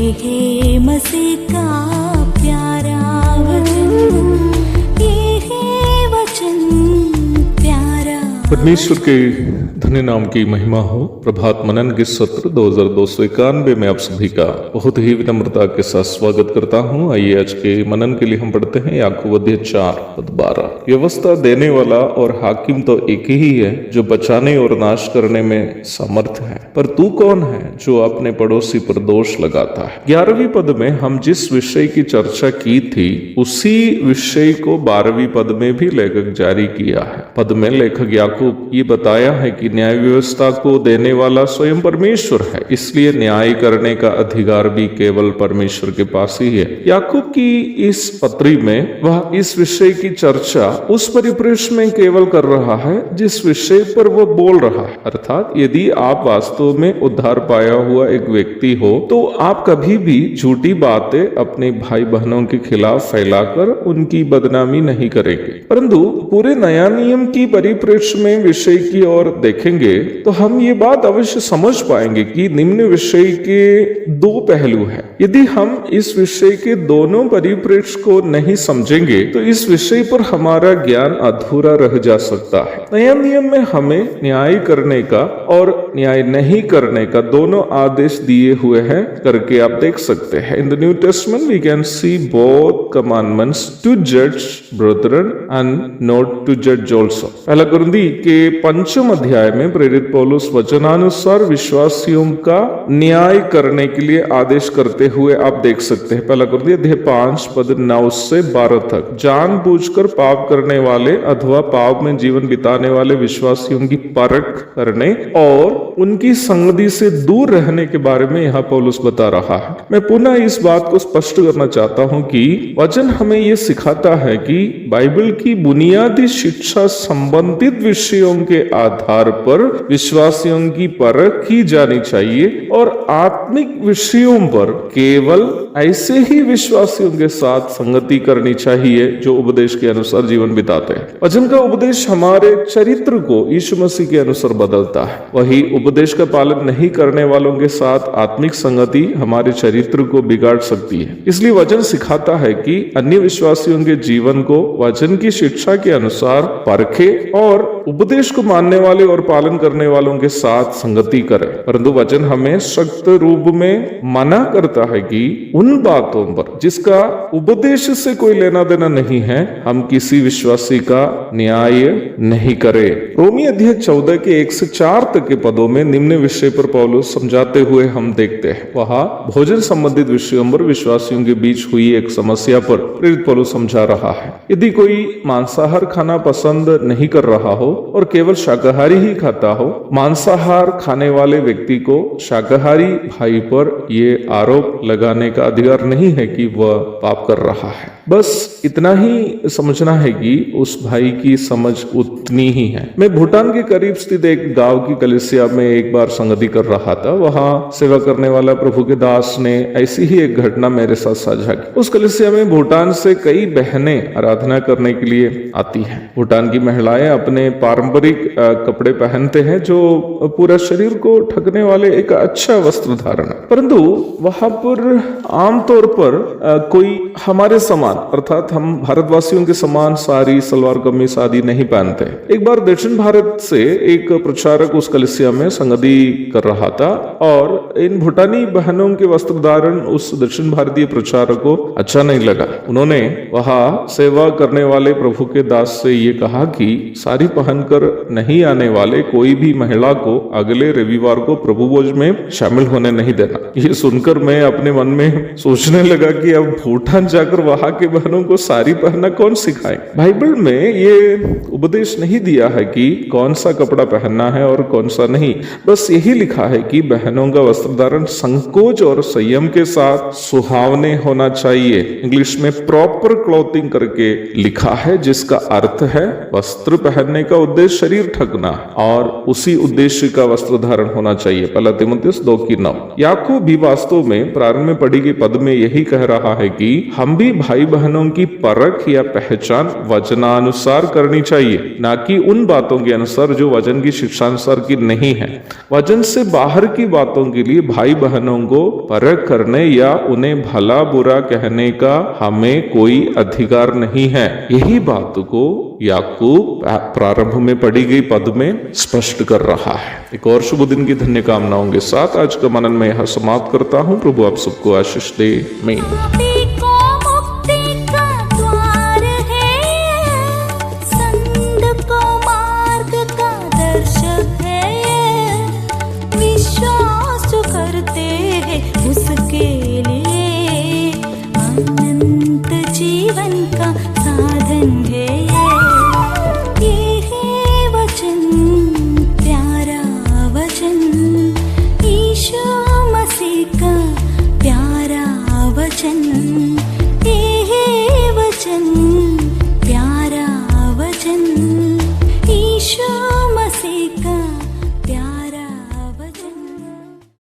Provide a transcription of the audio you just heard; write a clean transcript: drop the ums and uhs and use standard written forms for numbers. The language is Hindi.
है मसीह का प्यारा वचन, ये है वचन प्यारा। परमेश्वर के धन्य नाम की महिमा हो। प्रभात मनन के सत्र 2291 में आप सभी का बहुत ही विनम्रता के साथ स्वागत करता हूं। आइए आज के मनन के लिए हम पढ़ते हैं याकूब अध्याय 4:12। व्यवस्था देने वाला और हाकिम तो एक ही है, जो बचाने और नाश करने में समर्थ है, पर तू कौन है जो अपने पड़ोसी पर दोष लगाता है। 11वीं पद में हम जिस विषय की चर्चा की थी उसी विषय को 12वीं पद में भी लेखक जारी किया है। पद में लेखक याकूब ये बताया है कि न्याय व्यवस्था को देने वाला स्वयं परमेश्वर है, इसलिए न्याय करने का अधिकार भी केवल परमेश्वर के पास ही है। याकूब की इस पत्री में वह इस विषय की चर्चा उस परिप्रेक्ष्य में केवल कर रहा है जिस विषय पर वह बोल रहा है। अर्थात यदि आप वास्तव में उद्धार पाया हुआ एक व्यक्ति हो तो आप कभी भी झूठी बातें अपने भाई बहनों के खिलाफ फैलाकर उनकी बदनामी नहीं करेंगे, परंतु पूरे नया नियम की परिप्रेक्ष्य में विषय की ओर देखेंगे तो हम ये बात अवश्य समझ पाएंगे कि निम्न विषय के दो पहलू हैं। यदि हम इस विषय के दोनों परिप्रेक्ष्य को नहीं समझेंगे तो इस विषय पर हमारा ज्ञान अधूरा रह जा सकता है। नया नियम में हमें न्याय करने का और न्याय नहीं करने का दोनों आदेश दिए हुए हैं करके आप देख सकते हैं। In the new testament we can C both commandments to जज ब्रदरन एंड नॉट टू जज आल्सो। पहला कुरिन्थी के 5 अध्याय में प्रेरित पौलुस वचनानुसार विश्वासियों का न्याय करने के लिए आदेश करते हुए आप देख सकते हैं। पहला कुरिन्थी अध्याय 5 पद 9 से 12 तक जानबूझकर पाप करने वाले अथवा पाप में जीवन बिताने वाले विश्वासियों की परख करने और उनकी संगति से दूर रहने के बारे में यहाँ पौलुस बता रहा है। मैं पुनः इस बात को स्पष्ट करना चाहता हूँ कि वचन हमें यह सिखाता है कि बाइबल की बुनियादी शिक्षा संबंधित विषयों के आधार पर विश्वासियों की परख की जानी चाहिए और आत्मिक विषयों पर केवल ऐसे ही विश्वासियों के साथ संगति करनी चाहिए जो उपदेश के अनुसार जीवन बिताते हैं। वचन का उपदेश हमारे चरित्र को यीशु मसीह के अनुसार बदलता है। वही उपदेश का पालन नहीं करने वालों के साथ आत्मिक संगति हमारे चरित्र को बिगाड़ सकती है। इसलिए वचन सिखाता है कि अन्य विश्वासियों के जीवन को वचन की शिक्षा के अनुसार परखे और उपदेश को मानने वाले और पालन करने वालों के साथ संगति करें। परंतु वचन हमें सख्त रूप में मना करता है कि उन बातों पर जिसका उपदेश से कोई लेना देना नहीं है हम किसी विश्वासी का न्याय नहीं करें। रोमी अध्याय 14 के 1 से 4 तक के पदों में निम्न विषय पर पौलुस समझाते हुए हम देखते हैं। वहां भोजन संबंधित विषयों पर विश्वासियों के बीच हुई एक समस्या पर प्रेरित पौलुस समझा रहा है। यदि कोई मांसाहार खाना पसंद नहीं कर रहा हो और केवल शाकाहारी ही खाता हो, मांसाहार खाने वाले व्यक्ति को शाकाहारी भाई पर ये आरोप लगाने का अधिकार नहीं है कि वह पाप कर रहा है। बस इतना ही समझना है कि उस भाई की समझ उतनी ही है। मैं भूटान के करीब स्थित एक गांव की कलीसिया में एक बार संगति कर रहा था। वहां सेवा करने वाला प्रभु के दास ने ऐसी ही एक घटना मेरे साथ साझा की। उस कलीसिया में भूटान से कई बहनें आराधना करने के लिए आती हैं। भूटान की महिलाएं अपने पारंपरिक कपड़े पहनते हैं जो पूरा शरीर को ढकने वाले एक अच्छा वस्त्र धारण है, परंतु वहां पर आमतौर पर कोई हमारे समान अर्थात हम भारतवासियों के समान साड़ी सलवार कमीज आदि नहीं पहनते। एक बार दक्षिण भारत से एक प्रचारक उस कलीसिया में संगति कर रहा था और इन भूटानी बहनों के वस्त्र धारण उस दक्षिण भारतीय प्रचारक को अच्छा नहीं लगा। उन्होंने वहां सेवा करने वाले प्रभु के दास से ये कहा कि साड़ी पहनकर नहीं आने वाले कोई भी महिला को अगले रविवार को प्रभु भोज में शामिल होने नहीं देना। ये सुनकर मैं अपने मन में सोचने लगा कि अब भूटान जाकर वहां के बहनों को साड़ी पहनना कौन सिखाए। बाइबल में ये उपदेश नहीं दिया है कि कौन सा कपड़ा पहनना है और कौन सा नहीं। बस यही लिखा है कि बहनों का वस्त्र धारण संकोच और संयम के साथ सुहावने होना चाहिए। इंग्लिश में प्रॉपर क्लोथिंग करके लिखा है, जिसका अर्थ है वस्त्र पहनने का उद्देश्य शरीर ढकना और उसी उद्देश्य का वस्त्र धारण होना चाहिए। पहला तीमुथियुस 2:9। याकूब भी वास्तव में प्रारंभ में पढ़ी गई पद में यही कह रहा है कि हम भी भाई बहनों की परख या पहचान वचनानुसार करनी चाहिए, ना कि उन बातों के अनुसार जो वचन की शिक्षानुसार की नहीं है। वचन से बाहर की बातों के लिए भाई बहनों को परख करने या उन्हें भला बुरा कहने का हमें कोई अधिकार नहीं है। यही बात को याकूब प्रारंभ में पढ़ी गई पद में स्पष्ट कर रहा है। एक और शुभ दिन की धन्य कामनाओं के साथ आज का मनन में यह समाप्त करता हूँ। प्रभु आप सबको आशीष दे। मैं पापी को मुक्ति का द्वार है, संत को मार्ग का दर्शक है, विश्वास जो करते हैं उसके लिए अनंत जीवन का साधन है। ये है वचन, प्यारा वचन, यीशु मसीह का प्यारा वचन।